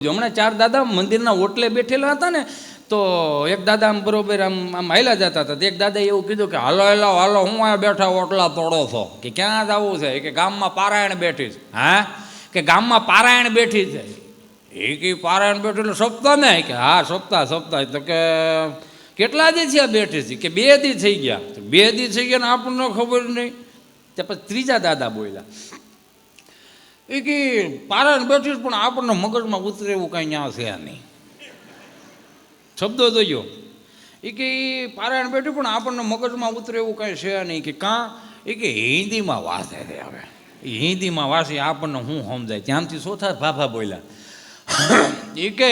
હમણાં ચાર દાદા મંદિરના ઓટલે બેઠેલા હતા ને, તો એક દાદા આમ બરોબર આમ હાલ્યા જતા હતા. એક દાદાએ એવું કીધું કે હાલો હાલો હાલો, હું આ બેઠા ઓટલા તોડો છો, કે ક્યાં જવું છે? કે ગામમાં પારાયણ બેઠી છે. હા, કે ગામમાં પારાયણ બેઠી છે. એ કે પારાયણ બેઠી એટલે સપ્તાહ ને? કે હા સપ્તાહ સપ્તાહ. તો કે કેટલા દી થયા બેઠી છે? કે 2 દી થઈ ગયા. 2 દી થઈ ગયા ને આપણને ખબર નહીં. તે પછી ત્રીજા દાદા બોલ્યા, એ કે પારાયણ બેઠી પણ આપણને મગજમાં ઉતરે એવું કાંઈ ત્યાં છે નહીં. શબ્દો જોયો. એ કે પારાયણ બેઠી પણ આપણને મગજમાં ઉતરે એવું કાંઈ છે નહીં. કે કાં? એ કે હિન્દીમાં વાસે રે. હવે એ હિન્દીમાં વાસી આપણને શું સમજાય? ત્યાંથી ચોથા ભાભા બોલ્યા, એ કે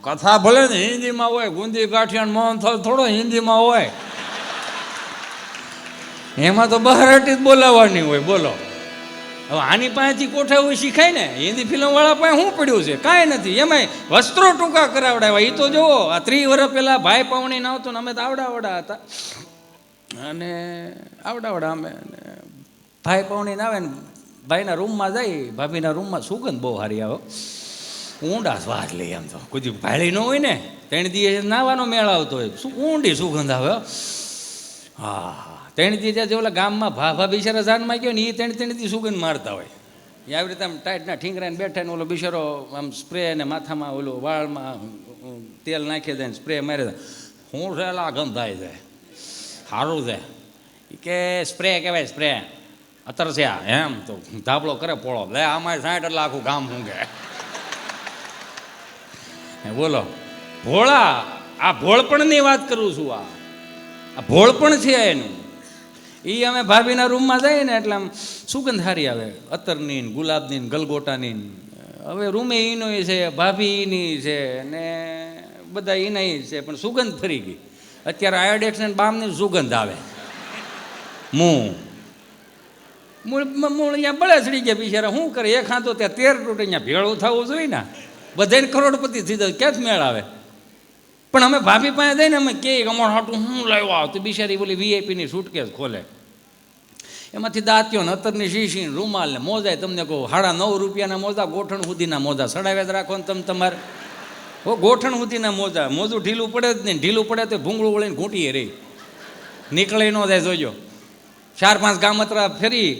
કથા ભલે ને હિન્દીમાં હોય, ગુંદી ગાંઠિયા મોહન થાળ થોડો હિન્દીમાં હોય, એમાં તો બહારટી જ બોલાવવાની હોય. બોલો, હવે આની પાસેથી કોઠાવું શીખાય ને? હિન્દી ફિલ્મવાળા પાસે શું પડ્યું છે? કાંઈ નથી. એમાંય વસ્ત્રો ટૂંકા કરાવડાવ્યા. એ તો જુઓ, આ 30 વર્ષ પહેલાં ભાઈ પાવણી ના આવતો ને, અમે તો આવડાવડા હતા. અને આવડાવડા અમે ભાઈ પાવણી ના આવે ને, ભાઈના રૂમમાં જાય, ભાભીના રૂમમાં સુગંધ બહુ સારી આવે, ઊંડા સ્વાદ લે. એમ તો કોઈ ભાળી ન હોય ને, 3 દિવસ નાવાનો મેળ આવતો હોય, શું ઊંડી સુગંધ આવે. હા, 3 દી જે ઓલા ગામમાં ભાભા બિચારા જાનમાં ગયો ને, એ 3 દી સુગંધ મારતા હોય. એ આવી રીતે આમ ટાઈટના ઠીંગરાને બેઠા ને, ઓલો બિચારો આમ સ્પ્રે ને માથામાં ઓલો વાળમાં તેલ નાખી દે ને સ્પ્રે મારી દે. હું રેલા ગંધાઈ જાય, સારું છે. કે સ્પ્રે કહેવાય, સ્પ્રે અત્તર છે આ. એમ તો ધાબળો કરે પોળો લે, આમાં 60 એટલે આખું ગામ ઊંઘે. બોલો, ભોળા, આ ભોળપણની વાત કરું છું. આ ભોળપણ છે એનું. એ અમે ભાભીના રૂમમાં જઈએ ને એટલે આમ સુગંધ સારી આવે, અત્તરની ને ગુલાબની ને ગલગોટાની. હવે રૂમે એનો છે, ભાભી એની છે ને બધા એના છે, પણ સુગંધ ફરી ગઈ. અત્યારે આયોડેક્સ ને બામની સુગંધ આવે. મૂળ અહીંયા બળે ચડી ગયા બિચારા. શું કરે? એક હાથો ત્યાં 13 તૂટે. અહીંયા ભેળું થવું જોઈએ ને, બધાને કરોડપતિ થઈ જાય, ક્યાં જ મેળ આવે? પણ અમે ભાભી પાસે જઈને અમે કે અમારું હાટું હું લાવ્યો તો બિચારી બોલી વીઆઈપીની સુટકેસ ખોલે, એમાંથી દાંતીઓ ને અત્તરની શીશી ને રૂમાલ ને મોજા. તમને કહું, 9.5 રૂપિયાના મોજા, ગોઠણ સુધીના મોજા સડાવ્યા જ રાખો ને તમે તમારે. ગોઠણ સુધીના મોજા, મોજું ઢીલું પડે જ નહીં. ઢીલું પડે તો ભૂંગળું વળીને ઘૂંટીએ રહી, નીકળે ન જાય. જોજો, 4-5 ગામતરા ફેરી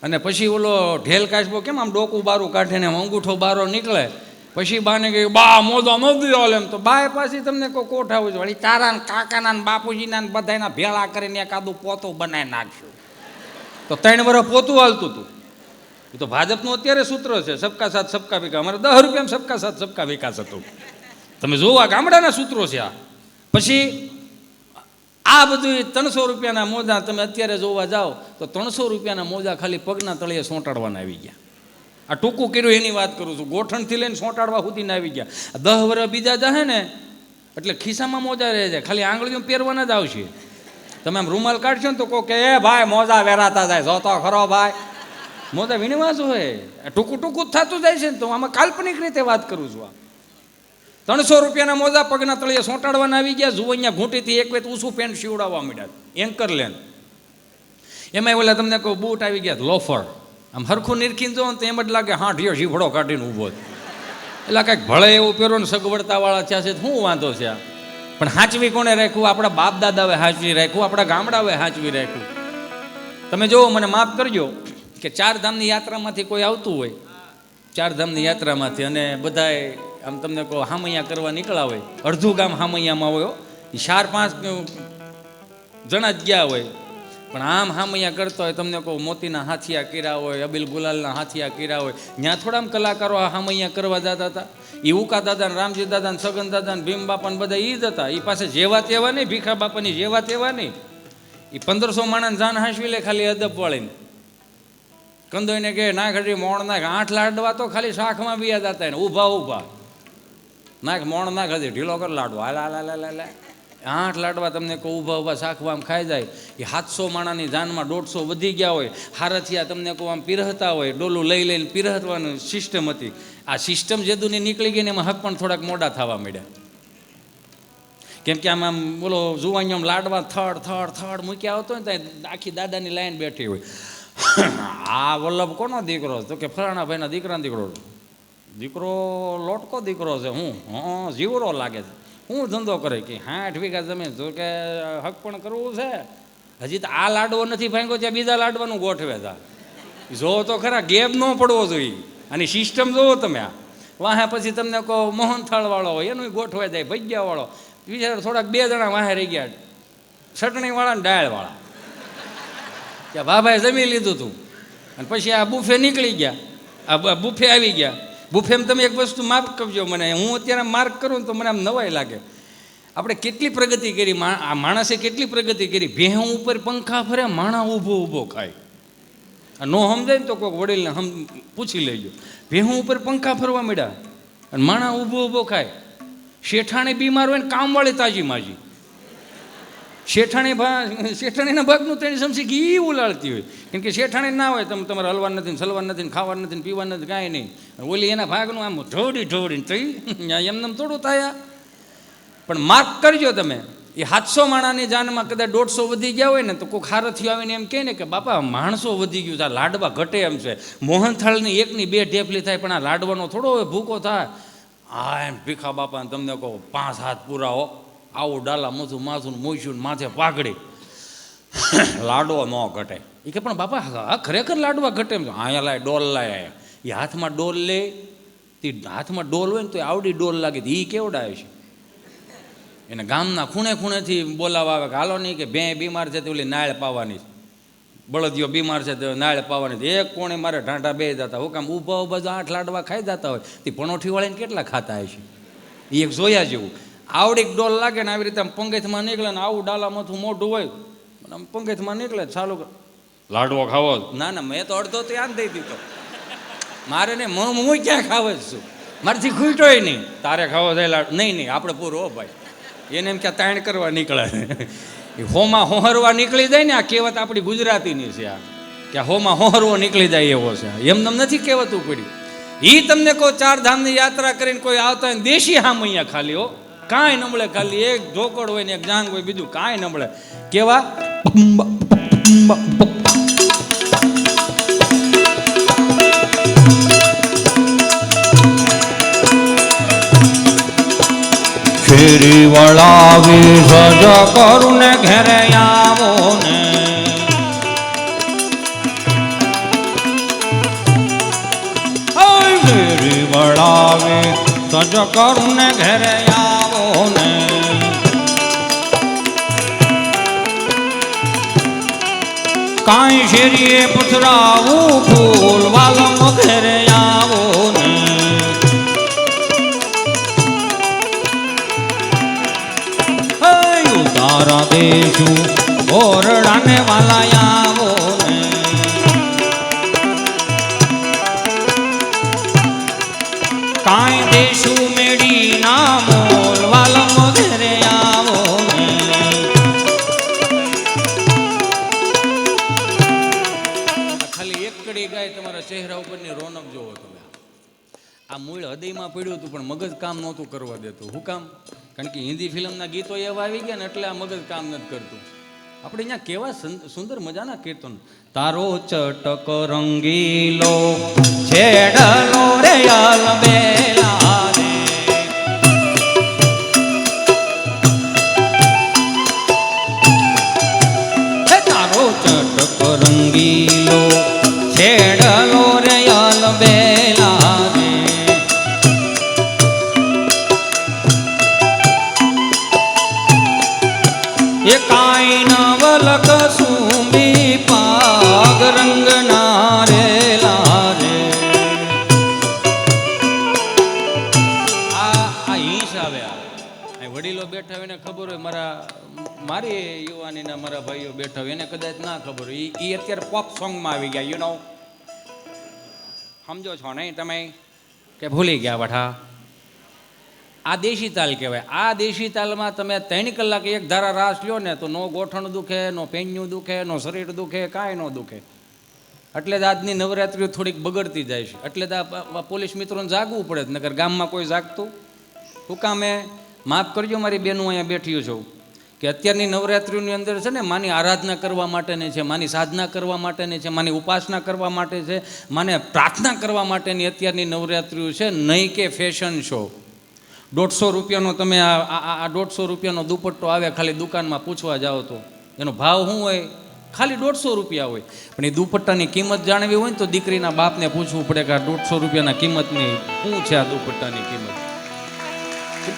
અને પછી ઓલો ઢેલ કાચબો કેમ આમ ડોકું બારું કાઢે ને અંગૂઠો બારો નીકળે. પછી બાને કહ્યું, બા મોજો નથી હાલ. એમ તો બાએ પાછી તમને કોઈ કોઠાવું છે વળી તારા ને કાકાના ને બાપુજીના ને બધાના ભેળા કરીને એકાદું પોતું બનાવી નાખ્યું. તો 3 વર્ષ પોતું હાલતું હતું. એ તો ભાજપનું અત્યારે સૂત્ર છે, સબકા સાથ સબકા વિકાસ. અમારે 10 રૂપિયામાં સબકા સાથ સબકા વિકાસ હતું. તમે જોવો, આ ગામડાના સૂત્રો છે આ. પછી આ બધું 300 રૂપિયાના મોજા તમે અત્યારે જોવા જાઓ તો 300 રૂપિયાના મોજા ખાલી પગના તળિયે સોંટાડવાના આવી ગયા. આ ટૂંકું કર્યું એની વાત કરું છું. ગોઠણથી લઈને સોંટાડવા સુધીને આવી ગયા. 10 વર્ષ બીજા જાહે ને એટલે ખિસ્સામાં મોજા રહે છે, ખાલી આંગળીઓ પહેરવાના જ આવશે. તમે આમ રૂમાલ કાઢશો ને તો કહો કે એ ભાઈ મોજા વેરાતા જાય, જોતો ખરો ભાઈ. મોજા વીણવા જ હોય, ટૂંકું ટૂંકું જ થતું જાય છે ને. તો આમાં કાલ્પનિક રીતે વાત કરું છું. આ 300 રૂપિયાના મોજા પગના તળિયે સોંટાડવાના આવી ગયા. જુઓ, અહીંયા ઘૂંટીથી એક વેત ઊંચું પેન્ટ સીવડાવવા માંડ્યા, એન્કર લેન. એમાં ઓલા તમને કહું બૂટ આવી ગયા, લોફર. આમ હરખું નિરખીને જો તો એમ જ લાગે હાંઠિયો શીફળો કાઢીને ઊભો. એટલે કાંઈક ભળે એવું પહેરો ને સગવડતાવાળા થયા છે, શું વાંધો છે? પણ હાંચવી કોણે રાખ્યું? આપણા બાપ દાદાએ હાંચવી રાખ્યું, આપણા ગામડાઓએ હાંચવી રાખ્યું. તમે જુઓ, મને માફ કરજો કે 4 ધામની યાત્રામાંથી કોઈ આવતું હોય, 4 ધામની યાત્રામાંથી, અને બધાએ આમ તમને કહો હામૈયા કરવા નીકળ્યા હોય, અડધું ગામ હામૈયામાં હોય, 4-5 જણા જ ગયા હોય. પણ આમ હામૈયા કરતો હોય, તમને કહું મોતીના હાથિયા કર્યા હોય, અબીલ ગુલાલના હાથિયા કર્યા હોય. ત્યાં થોડા કલાકારો હામૈયા કરવા જતા હતા. એ ઉકા દાદા ને રામજી દાદા ને સગન દાદા ને ભીમ બાપા ને બધા એ જ હતા. એ પાસે જેવા તેવા નહીં, ભીખા બાપાની જેવા તેવા નહીં. એ 1500 માણસ જાન હાંસવી લે ખાલી અદબ વાળીને. કંદોઈને કે ના ખરી મોણ નાખ, 8 લાડવા તો ખાલી શાખમાં બીયા જતા ને ઊભા નાખ, મોણ નાખ, હજી ઢીલો કર લાડવા, હાલ 8 લાડવા તમને કહું ઊભા શાખવા આમ ખાઈ જાય. એ 700 માણાની જાનમાં 150 વધી ગયા હોય. હારથિયા તમને કહું આમ પીરહતા હોય, ડોલું લઈ લઈને પીરહવાની સિસ્ટમ હતી. આ સિસ્ટમ જે દુની નીકળી ગઈ ને એમાં હક પણ થોડાક મોડા થવા માંડ્યા. કેમ કે આમ બોલો જુવાની આમ લાડવા થડ મૂક્યા આવતો ને ત્યાં આખી દાદાની લાઈન બેઠી હોય. આ વલ્લભ કોનો દીકરો? તો કે ફલાણા ભાઈના દીકરાનો દીકરો. દીકરો લોટકો દીકરો છે, હું જીવરો લાગે છે, હું ધંધો કરે કે 60 વીઘા જમીન જો કે હક પણ કરવું છે. હજી તો આ લાડવો નથી ભાંગ્યો ત્યાં બીજા લાડવાનું ગોઠવે હતા. જોવો તો ખરા, ગેપ ન પડવો જોઈએ. અને સિસ્ટમ જોવો તમે. આ વાહે પછી તમને કહો મોહનથાળવાળો હોય એનું ગોઠવાઈ જાય, ભજીયાવાળો વિચાર થોડાક 2 જણા વાહે રહી ગયા, ચટણીવાળા ને દાળવાળા. ત્યાં બાબાએ જમી લીધું હતું અને પછી આ બુફે નીકળી ગયા, આ બુફે આવી ગયા. બુફેમાં તમે એક વસ્તુ માર્ક કરજો, મને હું અત્યારે માર્ક કરું ને તો મને આમ નવાઈ લાગે. આપણે કેટલી પ્રગતિ કરી, આ માણસે કેટલી પ્રગતિ કરી. ભેહું ઉપર પંખા ફરે, માણા ઊભો ઊભો ખાય. ન સમજાય ને તો કોઈક વડીલને પૂછી લેજો. ભેહું ઉપર પંખા ફરવા માંડ્યા અને માણા ઊભો ઊભો ખાય. શેઠાણી બીમાર હોય ને કામવાળી તાજી માજી. શેઠાણીના ભાગનું તેની સમસી ઘી ઉલાળતી હોય, કેમ કે શેઠાણી ના હોય તમે તમારે હલવા નથી, સલવા નથી, ખાવા નથી, પીવા નથી, કાંઈ નહીં. ઓલી એના ભાગનું આમ ઢોળીને થઈ એમને થોડું થાય. પણ માર્ક કરજો તમે, એ 700 માણાની જાનમાં કદાચ 150 વધી ગયા હોય ને તો કોઈ ખારથીઓ આવીને એમ કહે ને કે બાપા માણસો વધી ગયું છે, આ લાડવા ઘટે એમ છે. મોહનથાળની 1ની 2 ઢેફલી થાય, પણ આ લાડવાનો થોડો હોય ભૂકો થાય. હા એમ ભીખા બાપાને તમને કહો 5 હાથ પૂરા હો, આવું ડાલા મોથું માથું મોઈશું માથે પાઘડી, લાડવો ન ઘટે. એ કે પણ બાપા હા ખરેખર લાડવા ઘટે એમ. અહીંયા લાય ડોલ લાય. એ હાથમાં ડોલ લે, તે હાથમાં ડોલ હોય ને તો આવડી ડોલ લાગે. એ કેવડાવે છે એને ગામના ખૂણે ખૂણેથી બોલાવા આવે કે હાલો નહીં કે ભેં બીમાર છે તો ઓલી નાળ પાવાની, બળદિયો બીમાર છે તો નાળ પાવાની. એક કોણે મારે ઢાંઢા બે જતા, હું કામ ઊભા ઊભા 8 લાડવા ખાઈ જતા હોય, તે પણોઠી વાળીને કેટલા ખાતા હોય છે એ એક જોયા જેવું. આવડી ડોલ લાગે ને આવી રીતે આમ પંગેથમાં નીકળે ને આવું ડાલા માથું મોઢું હોય આમ પંગેથમાં નીકળે ચાલુ લાડવો ખાવો. ના ના મેં તો અડધો તો યાદ દઈ દીધો, મારે ને હું ક્યાં ખાવે છું, મારેથી ખૂટોય નહીં. તારે ખાવો થાય લાડુ? નહીં આપણે પૂરો ભાઈ. એને એમ ક્યાં તાણ કરવા નીકળે, હોમાં હોહરવા નીકળી જાય ને. આ કહેવત આપણી ગુજરાતીની છે, આ કે હોમાં હોહરવો નીકળી જાય એવો છે. એમને નથી કહેવતું પડી. એ તમને કહો 4 ધામની યાત્રા કરીને કોઈ આવતા હોય દેશી હામ અહીંયા ખાલી હો, કાંઈ ન મળે, ખાલી એક ઢોકળ હોય ને એક જાંગ હોય, બીજું કાંઈ ન મળે. કેવા ફેરી વળાવી સજ કરું ને ઘેરે આવો ને, ફેરી વળાવી સજ કરું ને ઘેરે આવો ને. કાંઈ શેરીએ પથરાવું ફૂલ વાલમ ઘેરે આવો ને. તારા દેશું ઓરડાને વાલા આવો ને. કાંઈ દેશું મેડી ના મોલ વાલમ ઘરે આવો ને. ખાલી એક કડી ગાય તમારા ચહેરા ઉપરની રોનક જોવો તમે. આ મૂળ હૃદયમાં પડ્યું હતું પણ મગજ કામ નહોતું કરવા દેતું. શું કામ? કારણ કે હિન્દી ફિલ્મના ગીતો એવા આવી ગયા ને એટલે આ મગજ કામ નથી કરતું. આપણે અહીંયા કેવા સુંદર મજાના કીર્તન. તારો ચટક રંગીલો છેડલો રે અલબેલા રે, તારો ચટક રંગીલો છેડલો રે અલબેલા રે. એ કાઈ નવલક સુંબી પાગ રંગ નારેલા રે. આ હિંસ આવે. આ વડીલો બેઠા હોય એને ખબર હોય, મારી યુવાનીના મારા ભાઈઓ બેઠા હોય એને કદાચ ના ખબર હોય. એ અત્યારે પોપ સોંગમાં આવી ગયા. યુ નો સમજો છો નહીં તમે કે ભૂલી ગયા બઠા? આ દેશી તાલ કહેવાય. આ દેશી તાલમાં તમે 3 કલાક એક ધારા રાસ લ્યો ને તો નો ગોઠણ દુખે, નો પેન્યું દુખે, નો શરીર દુખે, કાંઈ ન દુખે. એટલે જ આજની નવરાત્રિઓ થોડીક બગડતી જાય છે. એટલે જ આ પોલીસ મિત્રોને જાગવું પડે છે, નકર ગામમાં કોઈ જાગતું શું કામે? માફ કરજો મારી બેનું અહીંયા બેઠી છું. કે અત્યારની નવરાત્રિની અંદર છે ને માની આરાધના કરવા માટેની છે, માની સાધના કરવા માટેની છે, માની ઉપાસના કરવા માટે છે, માને પ્રાર્થના કરવા માટેની અત્યારની નવરાત્રિઓ છે, નહીં કે ફેશન શો. 150 રૂપિયાનો તમે આ 150 રૂપિયાનો દુપટ્ટો આવે, ખાલી દુકાનમાં પૂછવા જાઓ તો એનો ભાવ શું હોય? ખાલી 150 રૂપિયા હોય. પણ એ દુપટ્ટાની કિંમત જાણવી હોય ને તો દીકરીના બાપને પૂછવું પડે કે આ 150 રૂપિયાના કિંમતની શું છે આ દુપટ્ટાની કિંમત.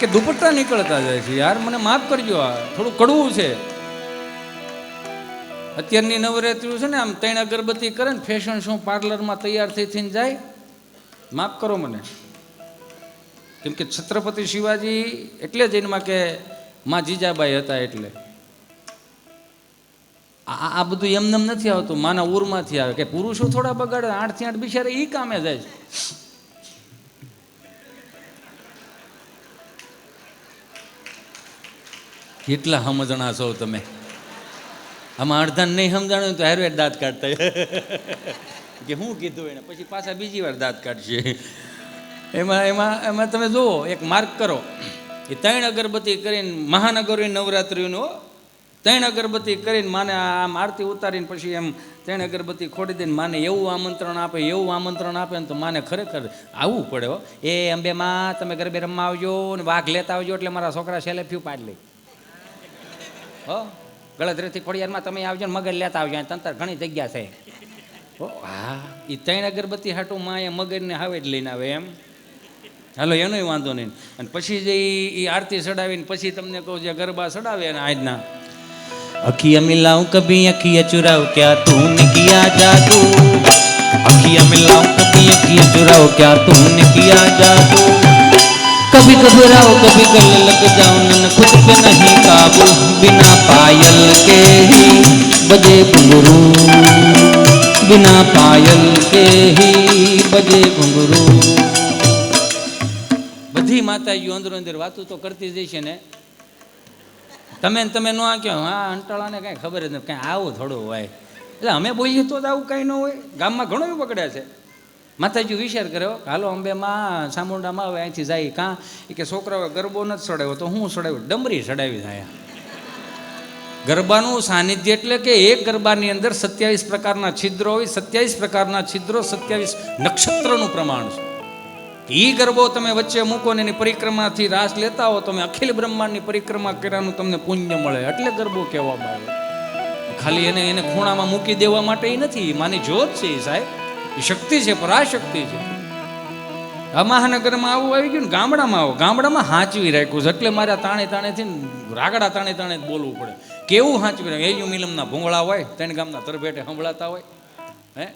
કે દુપટ્ટા નીકળતા જાય છે યાર, મને માફ કરજો, આ થોડું કડવું છે. અત્યારની નવરાત્રિઓ છે ને આમ 3 અગરબત્તી કરે ને ફેશન શો પાર્લરમાં તૈયાર થઈને જાય. માફ કરો મને, કેમ કે છત્રપતિ શિવાજી એટલે જ એમાં કે માં જીજાબાઈ હતા, એટલે આ બધું એમનેમ નથી આવતું, માના ઉરમાંથી આવે. કે પુરુષો થોડા બગાડે, 8 થી 8 બિચારા એ કામે જાય છે. કેટલા સમજણા છો તમે? આમાં અડધાને નહીં સમજાણું તો હારવે દાંત કાઢતા કે શું કીધું એને, પછી પાછા બીજી વાર દાંત કાઢશે. એમાં એમાં એમાં તમે જુઓ, એક માર્ક કરો, એ 3 અગરબત્તી કરીને મહાનગરોની નવરાત્રિનો 3 અગરબત્તી કરીને માને આમ આરતી ઉતારીને પછી એમ 3 અગરબત્તી ખોડી દઈને માને એવું આમંત્રણ આપે, એવું આમંત્રણ આપે ને તો માને ખરેખર આવવું પડે. હો, એ અંબે માં તમે ગરબે રમવા આવજો ને વાઘ લેતા આવજો એટલે મારા છોકરા સેલેફ્યુ પાડી લે. હો, ગળદરેથી ખોડિયારમાં તમે આવજો ને મગજ લેતા આવજો, તંતર ઘણી જગ્યા છે. હો, હા, એ 3 અગરબત્તી હાટું માં એ મગજને હવે જ લઈને આવે એમ. હાલો, એનોય વાંધો નહીં. અને પછી જે એ આરતી ચડાવીને પછી તમને કહું જે ગરબા ચડાવે ને આજના, अखियां मिलाऊं कभी अखियां चुराओ क्या तूने किया जादू, अखियां मिलाऊं कभी अखियां चुराओ क्या तूने किया जादू, कभी घबराओ कभी गले लग जाओ नन खुद पे नहीं काबू, बिना पायल के ही बजे घुंघरू, बिना पायल के ही बजे घुंघरू. બધી માતાજીઓ અંદર અંદર વાતું તો કરતી જ છે ને. તમે નો કહો હા અંટાળાને કાંઈ ખબર જ નથી, કાંઈ આવું થોડું હોય. એટલે અમે બોલીએ તો આવું કાંઈ ન હોય. ગામમાં ઘણું એવું પકડ્યા છે. માતાજી વિચાર કર્યો, હાલો અંબે માં ચામુંડામાં આવે અહીંથી જાય કાં કે છોકરાઓએ ગરબો નથી ચડાવ્યો તો હું ચડાવ્યું, ડમરી ચડાવી થાય. ગરબાનું સાનિધ્ય એટલે કે એક ગરબાની અંદર 27 પ્રકારના છિદ્રો હોય, 27 પ્રકારના છિદ્રો 27 નક્ષત્રનું પ્રમાણ છે. એ ગરબો તમે વચ્ચે મૂકો ને એની પરિક્રમાથી રાસ લેતા હો, તમે અખિલ બ્રહ્માંડની પરિક્રમા કર્યાનું તમને પુણ્ય મળે, એટલે ગરબો કહેવામાં આવે. ખાલી એને ખૂણામાં મૂકી દેવા માટે એ નથી, માની જોત છે એ સાહેબ, એ શક્તિ છે, પરાશક્તિ છે. આ મહાનગરમાં આવું આવી ગયું ને, ગામડામાં આવો, ગામડામાં હાંચવી રાખ્યું છે, એટલે મારા તાણેથી રાગડા તાણે બોલવું પડે. કેવું હાંચવી રાખ્યું? એ મિલમના ભૂંગળા હોય, 3 ગામના તરભેટે સંભળાતા હોય. હે,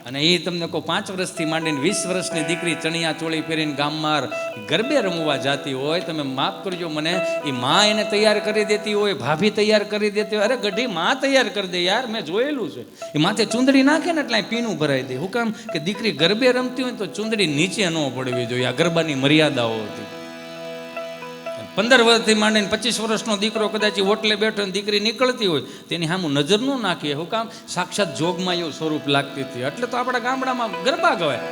અને એ તમને કહો 5 વર્ષથી માંડીને 20 વર્ષની દીકરી ચણિયા ચોળી પહેરીને ગામમાં ગરબે રમવા જાતી હોય, તમે માફ કરજો મને, એ માં એને તૈયાર કરી દેતી હોય, ભાભી તૈયાર કરી દેતી હોય. અરે ગઢી માં તૈયાર કરી દે યાર, મેં જોયેલું છે. એ માથે ચૂંદડી નાખે ને એટલે પીનું ભરાઈ દે. હું કામ કે દીકરી ગરબે રમતી હોય તો ચૂંદડી નીચે ન પડવી જોઈએ. આ ગરબાની મર્યાદાઓ હતી. 15 વર્ષથી માંડીને 25 વર્ષનો દીકરો કદાચ ઓટલે બેઠો ને દીકરી નીકળતી હોય તેની સામું નજર ન નાખીએ. હું કામ? સાક્ષાત જોગમાં એવું સ્વરૂપ લાગતી હતી. એટલે તો આપણા ગામડામાં ગરબા ગવાય.